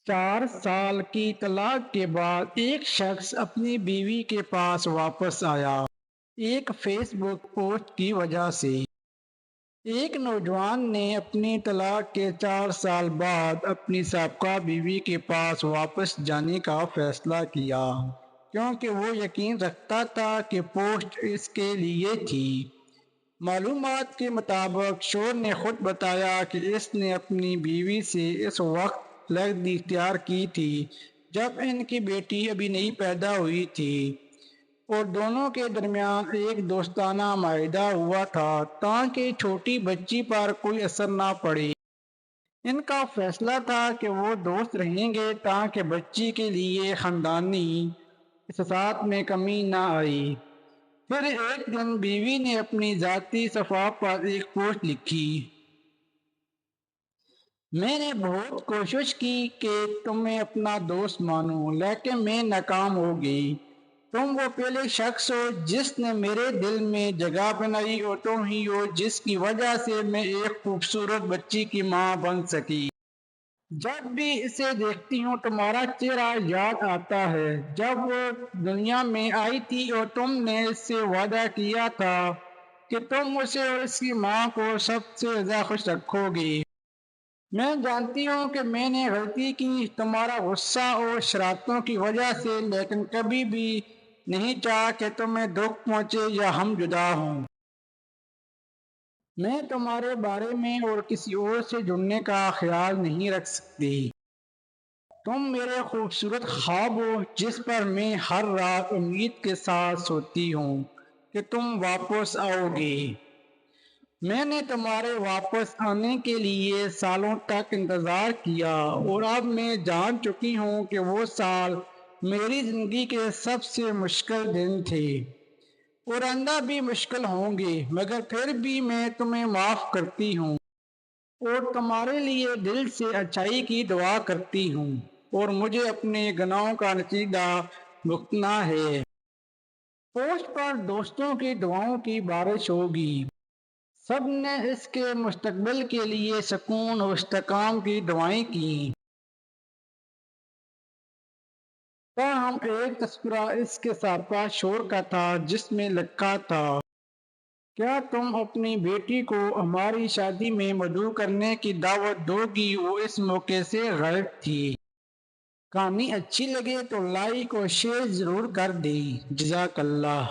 4 سال کی طلاق کے بعد ایک شخص اپنی بیوی کے پاس واپس آیا، ایک فیس بک پوسٹ کی وجہ سے۔ ایک نوجوان نے اپنی طلاق کے 4 سال بعد اپنی سابقہ بیوی کے پاس واپس جانے کا فیصلہ کیا، کیونکہ وہ یقین رکھتا تھا کہ پوسٹ اس کے لیے تھی۔ معلومات کے مطابق شوہر نے خود بتایا کہ اس نے اپنی بیوی سے اس وقت علیحدگی اختیار کی تھی جب ان کی بیٹی ابھی نہیں پیدا ہوئی تھی، اور دونوں کے درمیان ایک دوستانہ معاہدہ ہوا تھا تاکہ چھوٹی بچی پر کوئی اثر نہ پڑے۔ ان کا فیصلہ تھا کہ وہ دوست رہیں گے تاکہ بچی کے لیے خاندانی احساسات میں کمی نہ آئے۔ پھر ایک دن بیوی نے اپنی ذاتی صفحہ پر ایک پوسٹ لکھی: میں نے بہت کوشش کی کہ تمہیں اپنا دوست مانوں، لیکن میں ناکام ہو گئی۔ تم وہ پہلے شخص ہو جس نے میرے دل میں جگہ بنائی، اور تم ہی ہو جس کی وجہ سے میں ایک خوبصورت بچی کی ماں بن سکی۔ جب بھی اسے دیکھتی ہوں تمہارا چہرہ یاد آتا ہے، جب وہ دنیا میں آئی تھی اور تم نے اس سے وعدہ کیا تھا کہ تم اسے اور اس کی ماں کو سب سے زیادہ خوش رکھو گے۔ میں جانتی ہوں کہ میں نے غلطی کی، تمہارا غصہ اور شرارتوں کی وجہ سے، لیکن کبھی بھی نہیں چاہا کہ تمہیں دکھ پہنچے یا ہم جدا ہوں۔ میں تمہارے بارے میں اور کسی اور سے جڑنے کا خیال نہیں رکھ سکتی۔ تم میرے خوبصورت خواب ہو جس پر میں ہر رات امید کے ساتھ سوتی ہوں کہ تم واپس آؤ گے۔ میں نے تمہارے واپس آنے کے لیے سالوں تک انتظار کیا، اور اب میں جان چکی ہوں کہ وہ سال میری زندگی کے سب سے مشکل دن تھے، اور آئندہ بھی مشکل ہوں گے، مگر پھر بھی میں تمہیں معاف کرتی ہوں اور تمہارے لیے دل سے اچھائی کی دعا کرتی ہوں، اور مجھے اپنے گناہوں کا نتیجہ بھگتنا ہے۔ پوسٹ پر دوستوں کی دعاؤں کی بارش ہوگی۔ سب نے اس کے مستقبل کے لیے سکون اور استحکام کی دعائیں کیں۔ تاہم ایک تذکرہ اس کے سابقہ شوہر کا تھا جس میں لکھا تھا: کیا تم اپنی بیٹی کو ہماری شادی میں مدعو کرنے کی دعوت دو گی؟ وہ اس موقع سے غائب تھی۔ کہانی اچھی لگے تو لائک اور شیئر ضرور کر دیں۔ جزاک اللہ۔